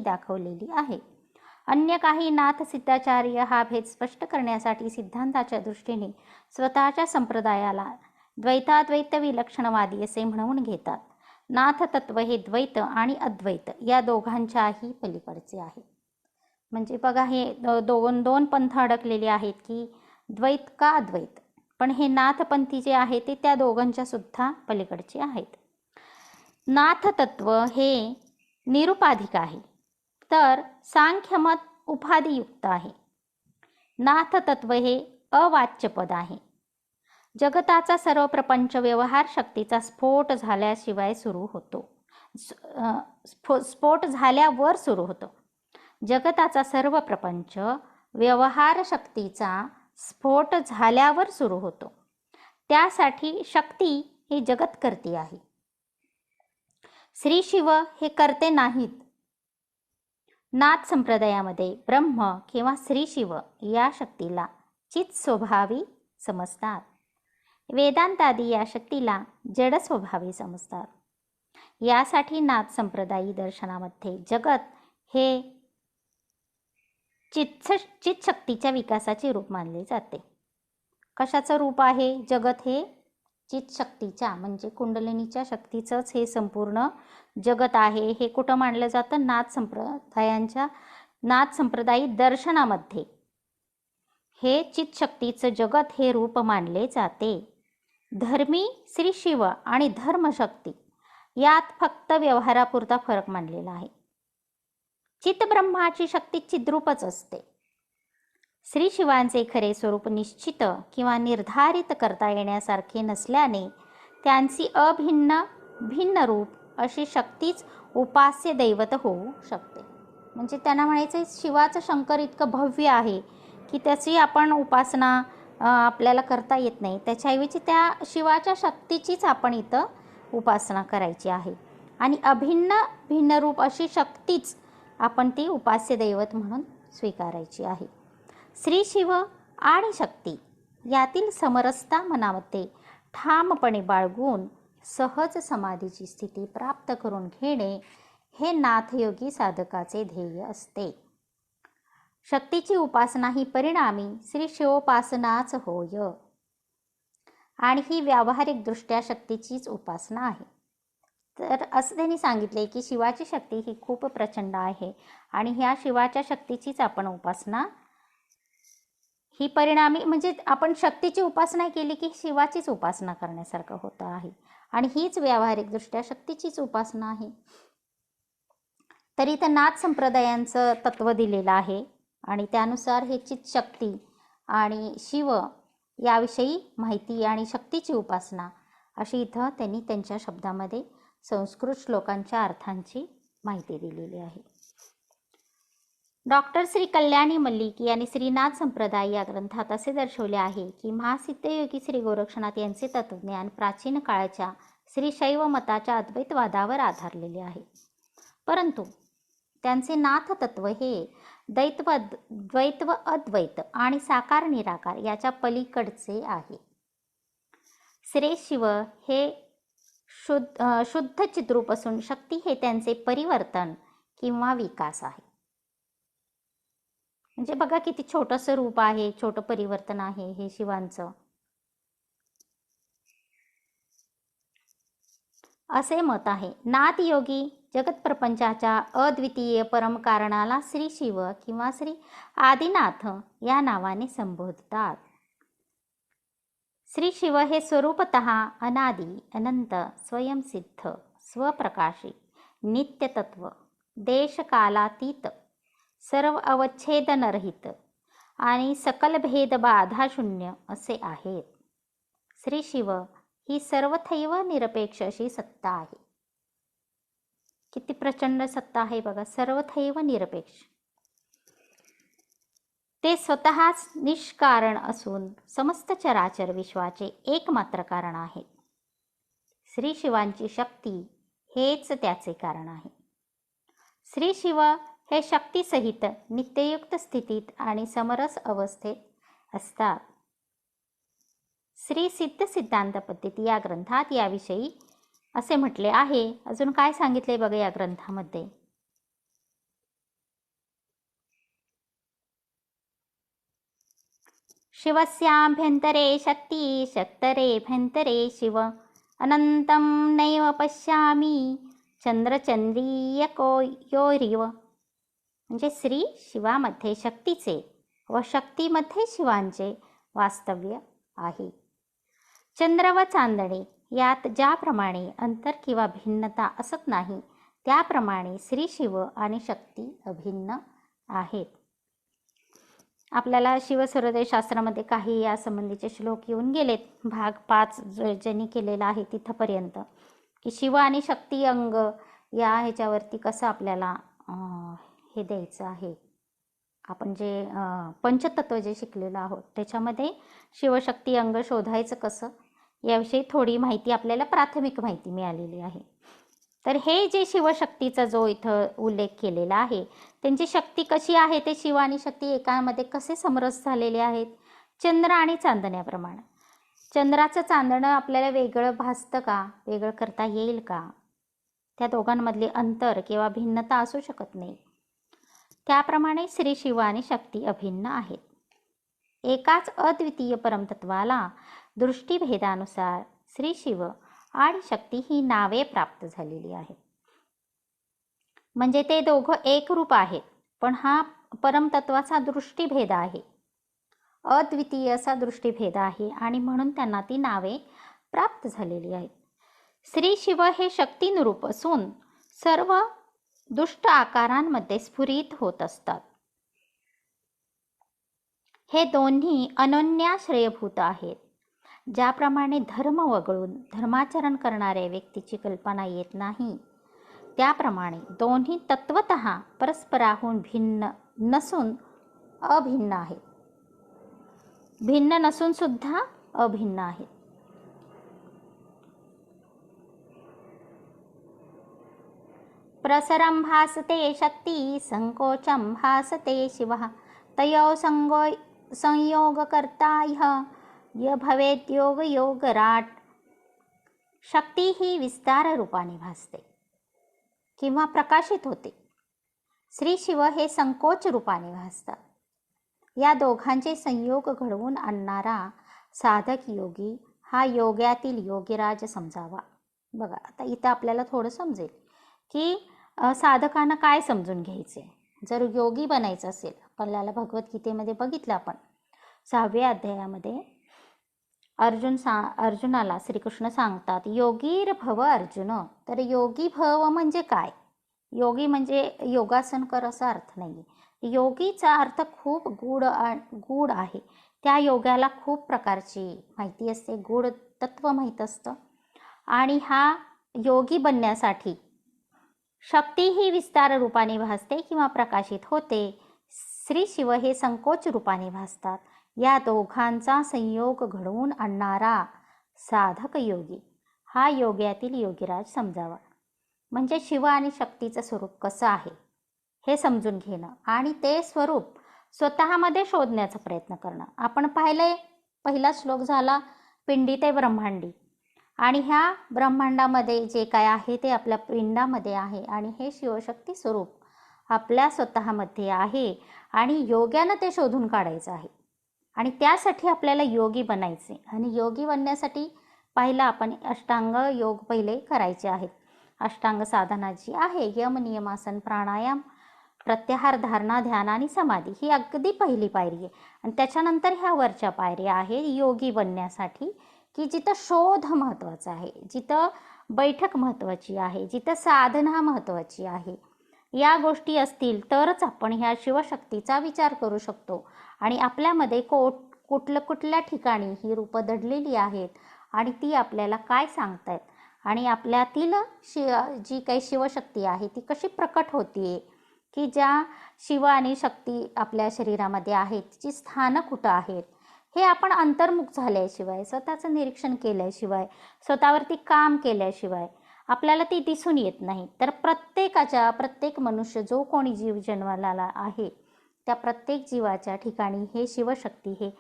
दाखवलेली आहे. अन्य काही नाथ सिद्धाचार्य हा भेद स्पष्ट करण्यासाठी सिद्धांताच्या दृष्टीने स्वतःच्या संप्रदायाला द्वैताद्वैत विलक्षणवादी असे म्हणून घेतात. नाथ तत्व हे द्वैत आणि अद्वैत या दोघांच्याही पलीकडचे आहे. म्हणजे बघा, हे दोन पंथ अडकलेले आहेत की द्वैत का अद्वैत, पण हे नाथपंथी जे आहे ते त्या दोघांच्या सुद्धा पलीकडचे आहेत. नाथ तत्व हे निरुपाधिक आहे, तर सांख्यमत उपाधियुक्त आहे. नाथ तत्व हे अवाच्य पद आहे. जगताचा सर्व प्रपंच व्यवहार शक्तीचा स्फोट झाल्याशिवाय सुरू होतो, स्फोट झाल्यावर सुरू होतो. जगताचा सर्व प्रपंच व्यवहार शक्तीचा स्फोट झाल्यावर सुरू होतो. त्यासाठी शक्ती ही जगतकर्ती आहे. श्री शिव हे करते नाहीत. नाथ संप्रदायामध्ये ब्रह्म किंवा श्री शिव या शक्तीला चित स्वभावी समजतात. वेदांतादी या शक्तीला जड स्वभावी समजतात. यासाठी नाथ संप्रदायी दर्शनामध्ये जगत हे चित शक्तीच्या विकासाचे रूप मानले जाते. कशाचं रूप आहे जगत हे? चित शक्तीच्या, म्हणजे कुंडलिनीच्या शक्तीचंच हे संपूर्ण जगत आहे. हे कुठं मानलं जातं? नाथ संप्रदायी दर्शनामध्ये हे चित शक्तीचं जगत हे रूप मानले जाते. धर्मी श्री शिव आणि धर्मशक्ती यात फक्त व्यवहारापुरता फरक मानलेला आहे. चितब्रह्माची शक्ती चिद्रूपच असते. श्री शिवांचे खरे स्वरूप निश्चित किंवा निर्धारित करता येण्यासारखे नसल्याने त्यांची भिन्न रूप अशी शक्तीच उपास्य दैवत होऊ शकते. म्हणजे त्यांना म्हणायचं शिवाचं शंकर इतकं भव्य आहे की त्याची आपण उपासना आपल्याला करता येत नाही. त्याच्याऐवजी त्या शिवाच्या शक्तीचीच आपण इथं उपासना करायची आहे आणि भिन्न रूप अशी शक्तीच आपण ती उपास्य दैवत म्हणून स्वीकारायची आहे. श्री शिव आणि शक्ती यातील समरसता मनामध्ये ठामपणे बाळगून सहज समाधीची स्थिती प्राप्त करून घेणे हे नाथयोगी साधकाचे ध्येय असते. शक्तीची उपासना ही परिणामी श्री शिवोपासनाच होय आणि ही व्यावहारिक दृष्ट्या शक्तीचीच उपासना आहे. तर असं त्यांनी सांगितले की शिवाची शक्ती ही खूप प्रचंड आहे आणि ह्या शिवाच्या शक्तीचीच आपण उपासना ही परिणामी, म्हणजे आपण शक्तीची उपासना केली की शिवाचीच उपासना करण्यासारखं होतं आहे आणि हीच व्यावहारिकदृष्ट्या शक्तीचीच उपासना आहे. तरी तर नाथ संप्रदायांचं तत्व दिलेलं आहे आणि त्यानुसार हे चित शक्ती आणि शिव याविषयी माहिती आणि शक्तीची उपासना अशी इथं त्यांनी त्यांच्या शब्दामध्ये संस्कृत श्लोकांच्या अर्थांची माहिती दिलेली आहे. डॉक्टर श्री कल्याणी मल्लिक यांनी श्रीनाथ संप्रदाय या ग्रंथात असे दर्शवले आहे की महासिद्धयोगी श्री गोरक्षनाथ यांचे तत्वज्ञान प्राचीन काळाच्या श्री शैव मताच्या अद्वैतवादावर आधारलेले आहे, परंतु त्यांचे नाथ तत्व हे द्वैत व अद्वैत आणि साकार निराकार याच्या पलीकडचे आहे. श्री शिव हे शुद्ध चिद्रूप असून शक्ती हे त्यांचे परिवर्तन किंवा विकास आहे. म्हणजे बघा किती छोटंसं रूप आहे, छोटं परिवर्तन आहे हे शिवांचं. असे मत आहे. नाथ योगी जगत प्रपंचाच्या अद्वितीय परम कारणाला श्री शिव किंवा श्री आदिनाथ या नावाने संबोधतात. श्री शिव हे स्वरूपतः अनादी अनंत स्वयंसिद्ध स्वप्रकाशी नित्यतत्व देशकालातीत सर्व अवच्छेदनरहित आणि सकल भेद बाधा शून्य असे आहेत. श्री शिव ही सर्वथैव निरपेक्ष अशी सत्ता आहे. किती प्रचंड सत्ता आहे बघा, सर्वथैव निरपेक्ष. ते स्वतःच निष्कारण असून समस्त चराचर विश्वाचे एकमात्र कारण आहेत. श्री शिवांची शक्ती हेच त्याचे कारण आहे. श्री शिव हे शक्तीसहित नित्ययुक्त स्थितीत आणि समरस अवस्थेत असतात. श्री सिद्ध सिद्धांत पद्धती या ग्रंथात याविषयी असे म्हटले आहे. अजून काय सांगितले बघा या ग्रंथामध्ये? शिवस्याभ्यन्तरे शक्ती शक्तरेभ्यन्तरे शिव अनंतं नैव पश्यामी चंद्रचंद्रियकोयोरिव. म्हणजे श्री शिवामध्ये शक्तीचे व शक्तीमध्ये शिवांचे वास्तव्य आहे. चंद्र व चांदणे यात ज्याप्रमाणे अंतर किंवा भिन्नता असत नाही, त्याप्रमाणे श्री शिव आणि शक्ती अभिन्न आहेत. आपल्याला शिवसूर्योदय शास्त्रामध्ये काही या संबंधीचे श्लोक येऊन गेलेत. भाग 5 ज्यांनी केलेला आहे तिथपर्यंत, की शिव आणि शक्ती अंग या ह्याच्यावरती कसं आपल्याला हे द्यायचं आहे. आपण जे पंचतत्व जे शिकलेलो आहोत त्याच्यामध्ये शिवशक्ती अंग शोधायचं कसं याविषयी थोडी माहिती आपल्याला प्राथमिक माहिती मिळालेली आहे. तर हे जे शिवशक्तीचा जो इथं उल्लेख केलेला आहे, त्यांची शक्ती कशी आहे, ते शिव आणि शक्ती एकामध्ये कसे समरस झालेले आहेत. चंद्र आणि चांदण्याप्रमाणे. चंद्राचं चांदणं आपल्याला वेगळं भासतं का, वेगळं करता येईल का, त्या दोघांमधले अंतर किंवा भिन्नता असू शकत नाही. त्याप्रमाणे श्री शिव आणि शक्ती अभिन्न आहेत. एकाच अद्वितीय परमतत्वाला दृष्टीभेदानुसार श्री शिव आणि शक्ती ही नावे प्राप्त झालेली आहेत. म्हणजे ते दोघं एक रूप आहेत, पण हा परमतत्वाचा दृष्टीभेद आहे, अद्वितीय असा दृष्टीभेद आहे, आणि म्हणून त्यांना ती नावे प्राप्त झालेली आहेत. श्री शिव हे शक्तीनुरूप असून सर्व दुष्ट आकारांमध्ये स्फुरित होत असतात. हे दोन्ही अनन्याश्रयभूत आहेत. ज्याप्रमाणे धर्म वगळून धर्माचरण करणाऱ्या व्यक्तीची कल्पना येत नाही, त्याप्रमाणे दोन्ही तत्वतः परस्पराहून भिन्न नसून अभिन्न आहेत. भिन्न नसून सुद्धा अभिन्न आहेत. प्रसरं भासते शक्ती संकोचं भासते शिवः तयोः संयोगकर्ता य भवेत् योग योगराट. शक्ती ही विस्तार रूपाने भासते किंवा प्रकाशित होते. श्री शिव हे संकोच रूपाने भासतात. या दोघांचे संयोग घडवून आणणारा साधक योगी हा योग्यातील योगीराज समजावा. बघा, आता इथं आपल्याला थोडं समजेल की साधकांना काय समजून घ्यायचे. जर योगी बनायचं असेल, आपल्याला भगवद्गीतेमध्ये बघितलं आपण 6व्या अध्यायामध्ये अर्जुनाला श्रीकृष्ण सांगतात, योगीर भव अर्जुन. तर योगी भव म्हणजे काय? योगी म्हणजे योगासन कर असा अर्थ नाही. योगीचा अर्थ खूप गूढ आहे. त्या योगाला खूप प्रकारची माहिती असते, गूढ तत्व माहीत असतं. आणि हा योगी बनण्यासाठी शक्ती ही विस्तार रूपाने भासते किंवा प्रकाशित होते. श्री शिव हे संकोच रूपाने भासतात. या दोघांचा संयोग घडवून आणणारा साधक योगी हा योग्यातील योगीराज समजावा. म्हणजे शिव आणि शक्तीचं स्वरूप कसं आहे हे समजून घेणं आणि ते स्वरूप स्वतःमध्ये शोधण्याचा प्रयत्न करणं. आपण पाहिलंय, पहिला श्लोक झाला पिंडी ते ब्रह्मांडी, आणि ह्या ब्रह्मांडामध्ये जे काय आहे ते आपल्या पिंडामध्ये आहे, आणि हे शिवशक्ती स्वरूप आपल्या स्वतःमध्ये आहे, आणि योग्यानं ते शोधून काढायचं आहे. आणि त्यासाठी आपल्याला योगी बनायचे. आणि योगी बनण्यासाठी पहिला आपण अष्टांग योग पहिले करायचे आहेत. अष्टांग साधना जी आहे, यम नियमासन प्राणायाम प्रत्याहार धारणा ध्यान आणि समाधी, ही अगदी पहिली पायरी आहे. आणि त्याच्यानंतर ह्या वरच्या पायऱ्या आहेत योगी बनण्यासाठी, की जिथं शोध महत्त्वाचा आहे, जिथं बैठक महत्त्वाची आहे, जिथं साधना महत्त्वाची आहे. या गोष्टी असतील तरच आपण ह्या शिवशक्तीचा विचार करू शकतो. आणि आपल्यामध्ये कुठल्या ठिकाणी ही रूपं दडलेली आहेत आणि ती आपल्याला काय सांगतायत, आणि आपल्यातील जी काही शिवशक्ती आहे ती कशी प्रकट होतीये, की ज्या शिव आणि शक्ती आपल्या शरीरामध्ये आहेत तिची स्थानं कुठं आहेत, हे आपण अंतर्मुख झाल्याशिवाय, स्वतःचं निरीक्षण केल्याशिवाय, स्वतःवरती काम केल्याशिवाय आपल्याला ती दिसून येत नाही. तर प्रत्येक मनुष्य जो कोणी जीव जन्माला आहे त्या प्रत्येक जीवाच्या ठिकाणी हे शिवशक्ती हे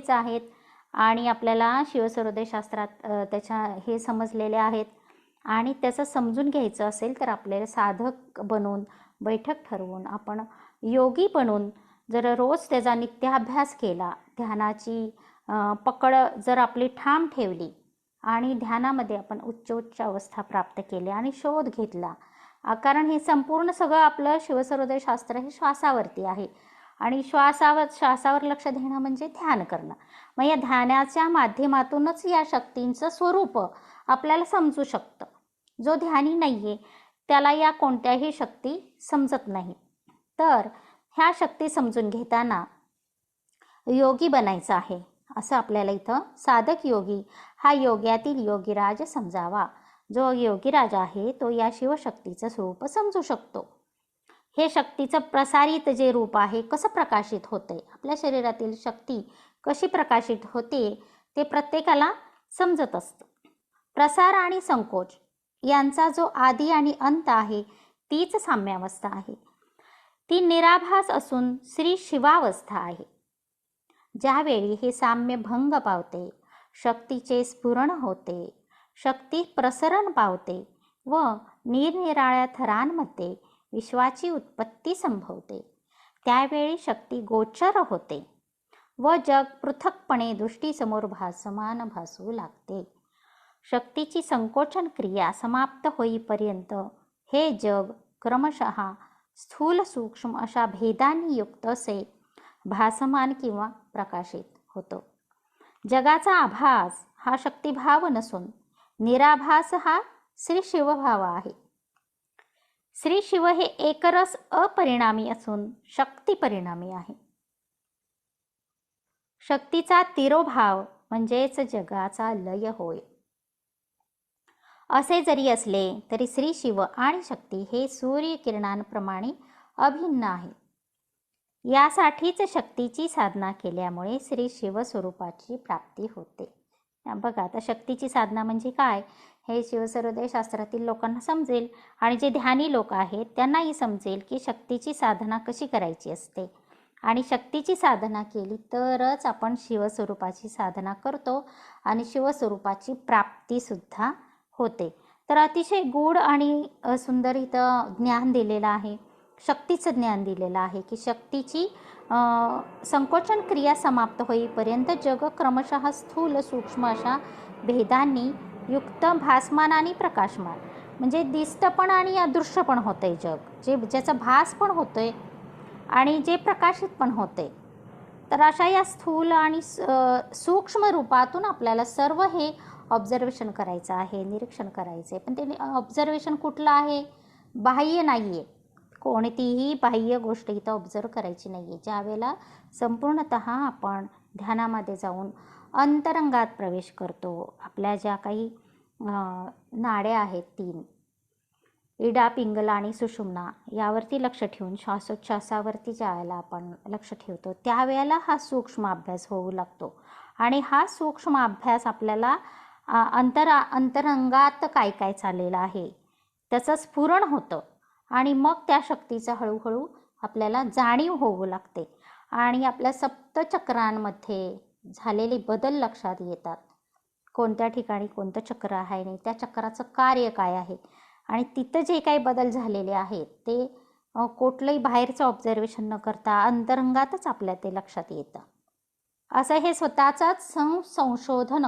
आहेत. आणि आपल्याला शिवसूर्योदय शास्त्रात त्याच्या हे समजलेले आहेत. आणि त्याचं समजून घ्यायचं असेल तर आपल्याला साधक बनून बैठक ठरवून आपण योगी बनून जर रोज त्याचा नित्याभ्यास केला, ध्यानाची पकड जर आपली ठाम ठेवली आणि ध्यानामध्ये आपण उच्च अवस्था प्राप्त केली आणि शोध घेतला, कारण हे संपूर्ण सगळं आपलं शिवसर्वोदय शास्त्र हे श्वासावरती आहे आणि श्वासावर लक्ष देणं म्हणजे ध्यान करणं. मग या ध्यानाच्या माध्यमातूनच या शक्तींचं स्वरूप आपल्याला समजू शकतं. जो ध्यानी नाही आहे त्याला या कोणत्याही शक्ती समजत नाही. तर ह्या शक्ती समजून घेताना योगी बनायचं आहे असं आपल्याला इथं साधक योगी हा योग्यातील योगीराज समजावा. जो योगीराज आहे तो या शिवशक्तीचं स्वरूप समजू शकतो. हे शक्तीचं प्रसारित जे रूप आहे कसं प्रकाशित होते, आपल्या शरीरातील शक्ती कशी प्रकाशित होते ते प्रत्येकाला समजत असतं. प्रसार आणि संकोच यांचा जो आदी आणि अंत आहे तीच साम्यावस्था आहे. ती निराभास असून श्री शिवावस्था आहे. ज्यावेळी हे साम्य भंग पावते, शक्तीचे स्फुरण होते, शक्ती प्रसरण पावते व निरनिराळ्या थरांमध्ये विश्वाची उत्पत्ती संभवते, त्यावेळी शक्ती गोचर होते व जग पृथक्पणे दृष्टीसमोर भासमान भासू लागते. शक्तीची संकोचन क्रिया समाप्त होईपर्यंत हे जग क्रमशः स्थूल सूक्ष्म अशा भेदांनी युक्त असे भासमान किंवा प्रकाशित होतो. जगाचा आभास हा शक्तिभाव नसून निराभास हा श्री शिवभाव आहे. श्री शिव हे एकरस अपरिणामी असून शक्ती परिणामी आहे. शक्तीचा तिरोभाव म्हणजेच जगाचा लय होय. असे जरी असले तरी श्री शिव आणि शक्ती हे सूर्यकिरणांप्रमाणे अभिन्न आहे. यासाठीच शक्तीची साधना केल्यामुळे श्री शिव स्वरूपाची प्राप्ती होते. बघा आता शक्तीची साधना म्हणजे काय हे शिवसर्वोदय शास्त्रातील लोकांना समजेल आणि जे ध्यानी लोक आहेत त्यांनाही समजेल की शक्तीची साधना कशी करायची असते. आणि शक्तीची साधना केली तरच आपण शिवस्वरूपाची साधना करतो आणि शिवस्वरूपाची प्राप्तीसुद्धा होते. तर अतिशय गूढ आणि सुंदर इथं ज्ञान दिलेलं आहे. शक्तीचं ज्ञान दिलेलं आहे की शक्तीची संकोचन क्रिया समाप्त होईपर्यंत जग क्रमशः स्थूल सूक्ष्म अशा भेदांनी युक्त भासमान आणि प्रकाशमान म्हणजे दिसतं पण आणि अदृश्य पण होतंय. जग ज्याचा भास पण होतोय आणि जे प्रकाशित पण होते. तर अशा या स्थूल आणि सूक्ष्म रूपातून आपल्याला सर्व हे ऑब्झर्वेशन करायचं आहे, निरीक्षण करायचं आहे. पण ते ऑब्झर्वेशन कुठलं आहे? बाह्य नाही आहे. कोणतीही बाह्य गोष्ट इथं ऑब्झर्व करायची नाही आहे. ज्यावेळेला संपूर्णतः आपण ध्यानामध्ये जाऊन अंतरंगात प्रवेश करतो, आपल्या ज्या काही नाड्या आहेत 3 इडा, पिंगला आणि सुषुम्ना यावरती लक्ष ठेवून श्वासोच्छ्वासावरती ज्यावेळेला आपण लक्ष ठेवतो त्यावेळेला हा सूक्ष्म अभ्यास होऊ लागतो. आणि हा सूक्ष्म अभ्यास आपल्याला अंतरंगात काय काय चाललेलं आहे त्याचं स्फुरण होतं आणि मग त्या शक्तीचा हळूहळू आपल्याला जाणीव होऊ लागते आणि आपल्या सप्तचक्रांमध्ये झालेले बदल लक्षात येतात. कोणत्या ठिकाणी कोणतं चक्र आहे आणि त्या चक्राचं कार्य काय आहे आणि तिथं जे काही बदल झालेले आहेत ते कुठलंही बाहेरचं ऑब्झर्वेशन न करता अंतरंगातच आपल्या ते लक्षात येतं. असं हे स्वतःचाच संशोधन